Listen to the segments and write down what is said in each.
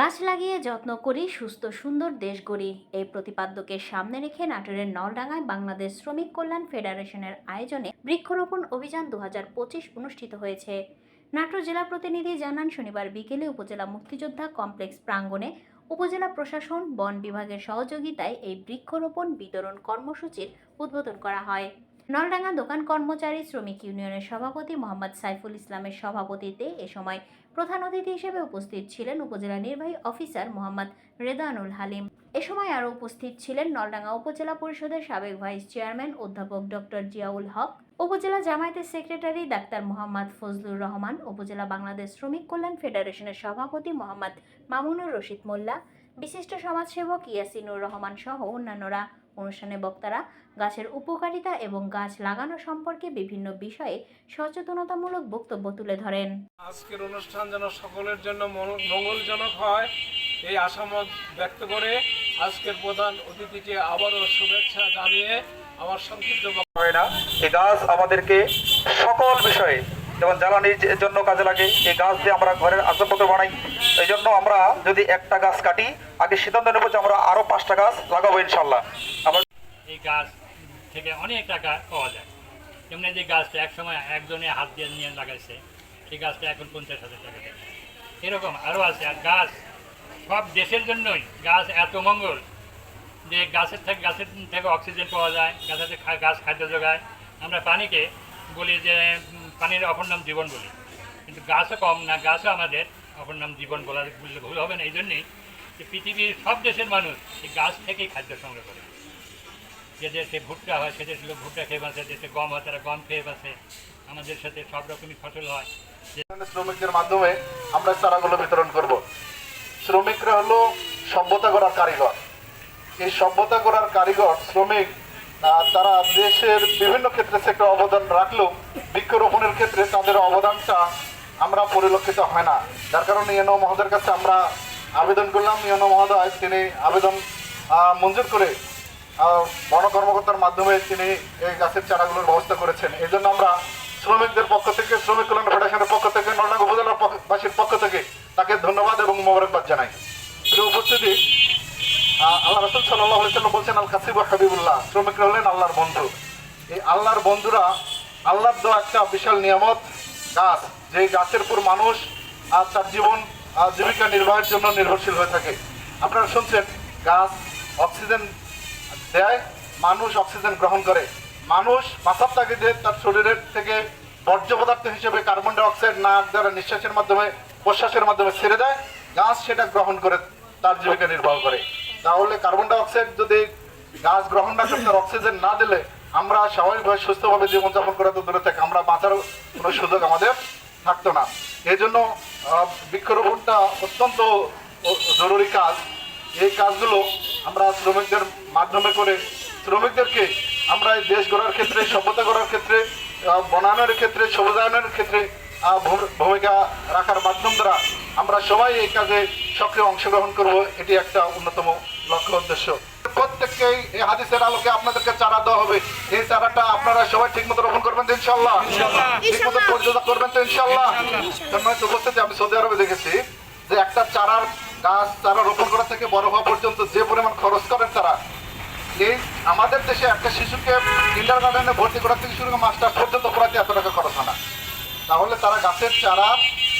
গাছ লাগিয়ে যত্ন করি সুস্থ সুন্দর দেশ গড়ি, এই প্রতিপাদ্যকে সামনে রেখে নাটোরের নলডাঙ্গায় বাংলাদেশ শ্রমিক কল্যাণ ফেডারেশনের আয়োজনে বৃক্ষরোপণ অভিযান 2025 অনুষ্ঠিত হয়েছে। নাটোর জেলা প্রতিনিধি জানান, শনিবার বিকেলে উপজেলা মুক্তিযোদ্ধা কমপ্লেক্স প্রাঙ্গণে উপজেলা প্রশাসন বন বিভাগের সহযোগিতায় এই বৃক্ষরোপণ বিতরণ কর্মসূচির উদ্বোধন করা হয়। নলডাঙ্গা দোকান কর্মচারী শ্রমিক ইউনিয়নের সভাপতি মোহাম্মদ সাইফুল ইসলামের সভাপতিত্বে এ সময় প্রধান অতিথি হিসেবে উপস্থিত ছিলেন উপজেলা নির্বাহী অফিসার মোহাম্মদ রেদানুল হালিম। এ সময় আরও উপস্থিত ছিলেন নলডাঙ্গা উপজেলা পরিষদের সাবেক ভাইস চেয়ারম্যান অধ্যাপক ডক্টর জিয়াউল হক, উপজেলা জামায়াতের সেক্রেটারি ডাক্তার মোহাম্মদ ফজলুর রহমান, উপজেলা বাংলাদেশ শ্রমিক কল্যাণ ফেডারেশনের সভাপতি মোহাম্মদ মামুনুর রশিদ মোল্লা, বিশিষ্ট সমাজসেবক ইয়াসিনুর রহমান সহ অন্যান্যরা। অনুষ্ঠানে বক্তারা গাছের উপকারিতা এবং গাছ লাগানো সম্পর্কে বিভিন্ন বিষয়ে সচেতনতামূলক বক্তব্য তুলে ধরেন। আজকের অনুষ্ঠান যেন সকলের জন্য মঙ্গলজনক হয় এই আশাবাদ ব্যক্ত করে আজকের প্রধান অতিথিকে আবারও শুভেচ্ছা জানিয়ে আমার সংক্ষিপ্ত এই গাছ আমাদেরকে সকল বিষয়ে যেমন জ্বালানির জন্য কাজে লাগে। এই গাছ দিয়ে আমরা ঘরের আসবাবপত্র বানাই। এই জন্য আমরা যদি একটা গাছ কাটি, আগে সিদ্ধান্ত নেব যে আমরা আরো 5টা গাছ লাগাবো ইনশাল্লাহ। এই গাছ থেকে অনেক টাকা পাওয়া যায়। যেমন যে গাছটা একসময় একজনে হাত দিয়ে নিয়ে লাগাইছে, সেই গাছটা এখন 50,000 টাকা দেয়। এরকম আরও আছে। আর গাছ সব দেশের জন্যই গাছ এত মঙ্গল যে গাছের থেকে অক্সিজেন পাওয়া যায়, গাছ খাদ্য যোগায়। আমরা পানিকে বলি যে পানির অপর নাম জীবন বলি, কিন্তু গাছও কম না, গাছও আমাদের অপর নাম জীবন বললে ভুল হবে না। এই জন্যেই যে পৃথিবীর সব দেশের মানুষ এই গাছ থেকেই খাদ্য সংগ্রহ করে। যে দেশে ভুট্টা হয় সে দেশে ভুট্টা খেয়ে বাঁচে, দেশে গম হয় তারা গম খেয়ে বাঁচে। আমাদের সাথে সব রকমই ফসল হয়। শ্রমিকদের মাধ্যমে আমরা চারাগুলো বিতরণ করব। শ্রমিকরা হলো সভ্যতা গড়ার কারিগর। এই সভ্যতা গড়ার কারিগর শ্রমিক, তারা দেশের বিভিন্ন ক্ষেত্রে একটা অবদান রাখলেও বৃক্ষরোপণের ক্ষেত্রে তাদের অবদানটা আমরা পরিলক্ষিত হয় না। যার কারণে ইউনো মহোদয়ের কাছে আমরা আবেদন করলাম। ইউনো মহোদয় তিনি আবেদন মঞ্জুর করে বন কর্মকর্তার মাধ্যমে তিনি এই গাছের চারাগুলোর ব্যবস্থা করেছেন। এই জন্য আমরা শ্রমিকদের পক্ষ থেকে, শ্রমিক কল্যাণ ফেডারেশনের পক্ষ থেকে, নলডাঙ্গা উপজেলাবাসীর পক্ষ থেকে তাকে ধন্যবাদ এবং মোবারকবাদ জানাই। প্রিয় উপস্থিতি, আল্লাহ রাসূল সাল্লাল্লাহু আলাইহি ওয়াসাল্লাম বলছেন, আল কাসিবু হাবিবুল্লাহ, শ্রমিকরা হলেন আল্লাহর বন্ধু। এই আল্লাহর বন্ধুরা আল্লাহর দেওয়া একটা বিশাল নিয়ামত গাছ, যে গাছের উপর মানুষ আর তার জীবন জীবিকা নির্বাহের জন্য নির্ভরশীল হয়ে থাকে। আপনারা শুনছেন, গাছ অক্সিজেন দেয়, মানুষ অক্সিজেন গ্রহণ করে। মানুষ বাঁচার তাগিদে তার শরীরের থেকে বর্জ্য পদার্থ হিসেবে কার্বন ডাই অক্সাইড নাক দ্বারা নিঃশ্বাসের মাধ্যমে, প্রশ্বাসের মাধ্যমে ছেড়ে দেয়। গাছ সেটা গ্রহণ করে তার জীবিকা নির্বাহ করে। তাহলে কার্বন ডাই অক্সাইড যদি গাছ গ্রহণ না করে, তার অক্সিজেন না দিলে আমরা স্বাভাবিকভাবে সুস্থভাবে জীবনযাপন করা তো দূরে থাকে, আমরা বাঁচার কোনো সুযোগ আমাদের থাকতো না। এই জন্য বৃক্ষরোপণটা অত্যন্ত জরুরি কাজ। এই কাজগুলো আমরা শ্রমিকদের মাধ্যমে করে শ্রমিকদেরকে আমরা এই দেশ গড়ার ক্ষেত্রে, সভ্যতা গড়ার ক্ষেত্রে, বনায়নের ক্ষেত্রে, সবুজায়নের ক্ষেত্রে ভূমিকা রাখার মাধ্যম দ্বারা আমরা সবাই এই কাজে সক্রিয় অংশগ্রহণ করব। এটি একটা অন্যতম লক্ষ্য উদ্দেশ্য। প্রত্যেককেই এই হাদিসের আলোকে আপনাদেরকে চারা দেওয়া হবে। এই চারাটা আপনারা সবাই ঠিকমতো রোপণ করবেন তো ইনশাআল্লাহ? ঠিকমতো পরিচর্যা করবেন তো ইনশাআল্লাহ? সম্মানিত উপস্থিতি, আমি সৌদি আরবে দেখেছি যে একটা চারা রোপণ করা থেকে বড় হওয়া পর্যন্ত যে পরিমাণ খরচ করেন তারা, এই আমাদের দেশে একটা শিশুকে কিন্ডারগার্টেনে ভর্তি করা থেকে শুরু করে মাস্টার্স পর্যন্ত পড়াতে এত টাকা খরচ হয় না। তাহলে তারা গাছের চারা,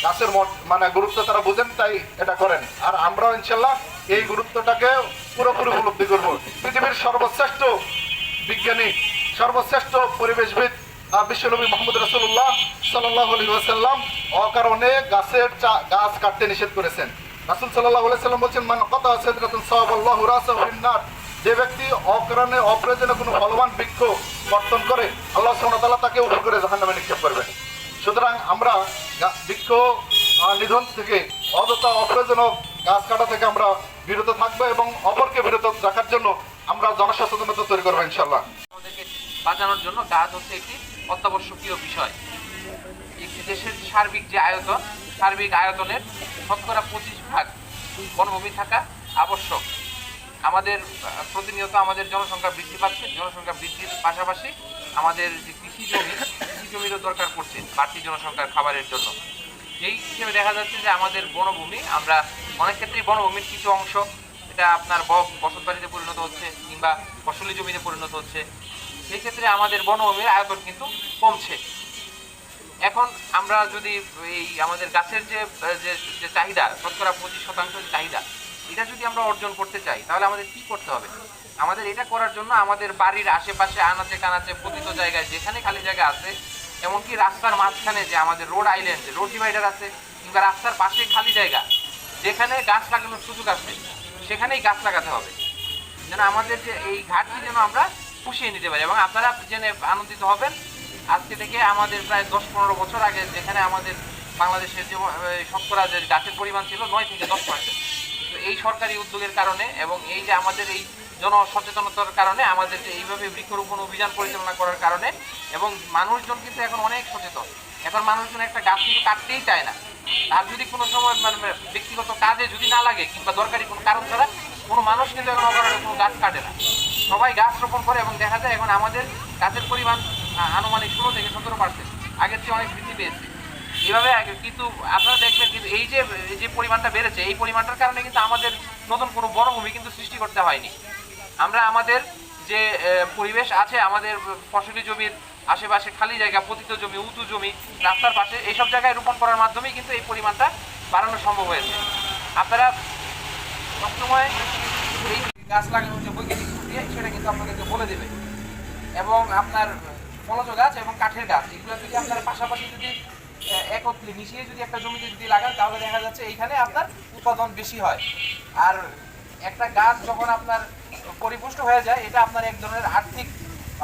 গাছের মানে গুরুত্ব তারা বুঝেন, তাই এটা করেন। আর আমরাও ইনশাল্লাহ এই গুরুত্বটাকে পুরোপুরি উপলব্ধি করব। পৃথিবীর সর্বশ্রেষ্ঠ বিজ্ঞানী, সর্বশ্রেষ্ঠ পরিবেশবিদ বিশ্বনবী মুহাম্মদ রাসূলুল্লাহ সাল্লাল্লাহু আলাইহি ওয়াসাল্লাম অকারণে গাছ কাটতে নিষেধ করেছেন। রাসূল সাল্লাল্লাহু আলাইহি ওয়াসাল্লাম বলেছেন, মান কাতা সাদরাতুন সাওয়াবাল্লাহু রাসাহু ফিন্নার, যে ব্যক্তি অকারণে অপ্রয়োজনে কোনো ফলবান বৃক্ষ কর্তন করে, আল্লাহ সুবহানাহু ওয়া তাআলা তাকে উপর করে জাহান্নামে নিক্ষেপ করবেন। সুতরাং আমরা বৃক্ষ নিধন থেকে, অযথা অপ্রয়োজনীয় গাছ কাটা থেকে আমরা বিরত থাকবো এবং অপরকে বিরত রাখার জন্য আমরা জনসচেতনতা তৈরি করবো ইনশাআল্লাহ। আমাদেরকে বাঁচানোর জন্য গাছ হচ্ছে একটি অত্যাবশ্যকীয় বিষয়। একটি দেশের সার্বিক যে আয়তন, সার্বিক আয়তনের শতকরা 25% বনভূমি থাকা আবশ্যক। আমাদের প্রতিনিয়ত আমাদের জনসংখ্যা বৃদ্ধি পাচ্ছে। জনসংখ্যা বৃদ্ধির পাশাপাশি আমাদের যে কৃষি জমিরও দরকার পড়ছে বাড়তি জনসংখ্যার খাবারের জন্য। এই হিসেবে দেখা যাচ্ছে যে আমাদের বনভূমি আমরা অনেক ক্ষেত্রেই বনভূমির কিছু অংশ এটা আপনার বসত বাড়িতে পরিণত হচ্ছে কিংবা ফসলি জমিতে পরিণত হচ্ছে। সেই ক্ষেত্রে আমাদের বনভূমির আয়তন কিন্তু কমছে। এখন আমরা যদি এই আমাদের গাছের যে যে যে চাহিদা, শতকরা 25% চাহিদা, এটা যদি আমরা অর্জন করতে চাই তাহলে আমাদের কি করতে হবে? আমাদের এটা করার জন্য আমাদের বাড়ির আশেপাশে আনাচে কানাচে প্রতিটি জায়গায় যেখানে খালি জায়গা আছে, এমনকি রাস্তার মাঝখানে যে আমাদের রোড আইল্যান্ড, রোড ডিভাইডার আছে কিংবা রাস্তার পাশে খালি জায়গা যেখানে গাছ লাগানোর সুযোগ আছে সেখানেই গাছ লাগাতে হবে, যেন আমাদের যে এই ঘাটটি যেন আমরা পুষিয়ে নিতে পারি। এবং আপনারা জেনে আনন্দিত হবেন, আজকে থেকে আমাদের প্রায় 10-15 বছর আগে যেখানে আমাদের বাংলাদেশের যে শতকরা যে গাছের পরিমাণ ছিল 9 থেকে 10%, তো এই সরকারি উদ্যোগের কারণে এবং এই যে আমাদের এই জনসচেতনতার কারণে, আমাদের যে এইভাবে বৃক্ষরোপণ অভিযান পরিচালনা করার কারণে, এবং মানুষজন কিন্তু এখন অনেক সচেতন। এখন মানুষজন একটা গাছ কিন্তু কাটতেই চায় না। আর যদি কোনো সময় মানে ব্যক্তিগত কাজে যদি না লাগে কিংবা দরকারি কোনো কারণ ছাড়া কোনো মানুষ কিন্তু এখন অকারণে কোনো গাছ কাটে না, সবাই গাছ রোপণ করে। এবং দেখা যায় এখন আমাদের গাছের পরিমাণ আনুমানিক 16 থেকে 17%, আগের চেয়ে অনেক বৃদ্ধি পেয়েছে। এভাবে কিন্তু আপনারা দেখবেন কিন্তু এই যে পরিমাণটা বেড়েছে, এই পরিমাণটার কারণে কিন্তু আমাদের নতুন কোনো বনভূমি কিন্তু সৃষ্টি করতে হয়নি। আমরা আমাদের যে পরিবেশ আছে, আমাদের ফসলি জমির আশেপাশে খালি জায়গা, পতিত জমি, উঁচু জমি, রাস্তার পাশে, এইসব জায়গায় রোপণ করার মাধ্যমেই কিন্তু এই পরিমাণটা বাড়ানো সম্ভব হয়েছে। আপনারা সবসময় এই গাছ লাগানোর যে বৈজ্ঞানিক প্রক্রিয়া সেটা কিন্তু আপনাদেরকে বলে দেবে। এবং আপনার ফলজ গাছ এবং কাঠের গাছ এগুলো যদি আপনারা পাশাপাশি যদি একত্রে মিশিয়ে যদি একটা জমিতে যদি লাগান তাহলে দেখা যাচ্ছে এইখানে আপনার উৎপাদন বেশি হয়। আর একটা গাছ যখন আপনার পরিপুষ্ট হয়ে যায়, এটা আপনার এক ধরনের আর্থিক,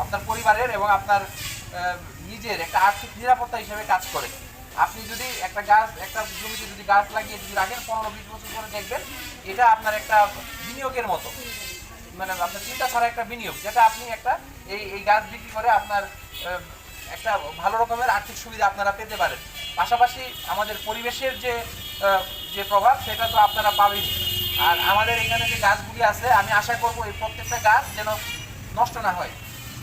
আপনার পরিবারের এবং আপনার নিজের একটা আর্থিক নিরাপত্তা হিসেবে কাজ করে। আপনি যদি একটা গাছ, একটা জমিতে যদি গাছ লাগিয়ে যদি রাখেন 15-20 বছর পরে দেখবেন এটা আপনার একটা বিনিয়োগের মতো, মানে আপনার চিন্তা ছাড়া একটা বিনিয়োগ, যেটা আপনি একটা এই গাছ বিক্রি করে আপনার একটা ভালো রকমের আর্থিক সুবিধা আপনারা পেতে পারেন। পাশাপাশি আমাদের পরিবেশের যে প্রভাব সেটা তো আপনারা পাবেনই। আর আমাদের এখানে যে গাছগুলি আছে, আমি আশা করব এই প্রত্যেকটা গাছ যেন নষ্ট না হয়।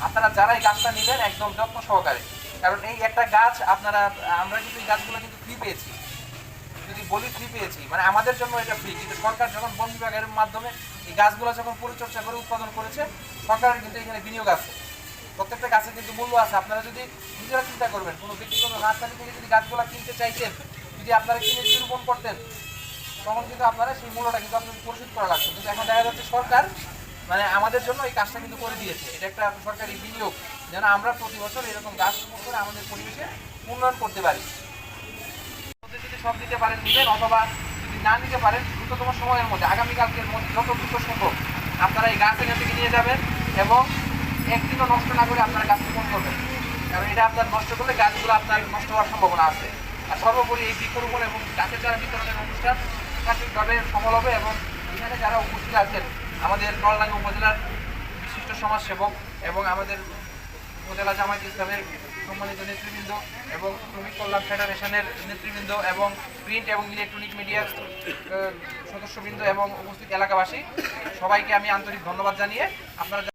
আপনারা যারা এই গাছটা নেবেন একদম যত্ন সহকারে, কারণ এই একটা গাছ আমরা কিন্তু এই গাছগুলো কিন্তু ফ্রি পেয়েছি। যদি বলি ফ্রি পেয়েছি মানে আমাদের জন্য এটা ফ্রি, কিন্তু সরকার যখন বন বিভাগের মাধ্যমে এই গাছগুলো যখন পরিচর্যা করে উৎপাদন করেছে, সরকারের কিন্তু এখানে বিনিয়োগ আছে, প্রত্যেকটা গাছের কিন্তু মূল্য আছে। আপনারা যদি নিজেরা চিন্তা করবেন, কোনো ব্যক্তিগত নার্সারি থেকে যদি গাছগুলো কিনতে চাইতেন, যদি আপনারা কিনে যদি রোপণ করতেন, তখন কিন্তু আপনারা সেই মূল্যটা কিন্তু আপনাদের পরিশোধ করা লাগতো। কিন্তু এখন দেখা যাচ্ছে সরকার মানে আমাদের জন্য এই কাজটা কিন্তু করে দিয়েছে। এটা একটা সরকারি বিনিয়োগ, যেন আমরা প্রতি বছর এরকম গাছ রোপণ করে আমাদের পরিবেশে উন্নয়ন করতে পারি। যদি সব দিতে পারেন নেবেন, অথবা যদি না নিতে পারেন দ্রুততম সময়ের মধ্যে, আগামীকালকের মধ্যে যত দ্রুত সম্ভব আপনারা এই গাছ এখান থেকে নিয়ে যাবেন এবং একদিনও নষ্ট না করে আপনারা গাছ রোপণ করবেন। কারণ এটা আপনার নষ্ট করলে গাছগুলো আপনার নষ্ট হওয়ার সম্ভাবনা আছে। আর সর্বোপরি এই বৃক্ষরোপণ এবং গাছের চারা বিতরণের অনুষ্ঠান সঠিকভাবে সফল হবে। এবং এখানে যারা উপস্থিত আছেন, আমাদের নলডাঙ্গা উপজেলার বিশিষ্ট সমাজসেবক এবং আমাদের উপজেলা জামায়াত ইসলামের সম্মানিত নেতৃবৃন্দ এবং শ্রমিক কল্যাণ ফেডারেশনের নেতৃবৃন্দ এবং প্রিন্ট এবং ইলেকট্রনিক মিডিয়ার সদস্যবৃন্দ এবং উপস্থিত এলাকাবাসী, সবাইকে আমি আন্তরিক ধন্যবাদ জানিয়ে আপনারা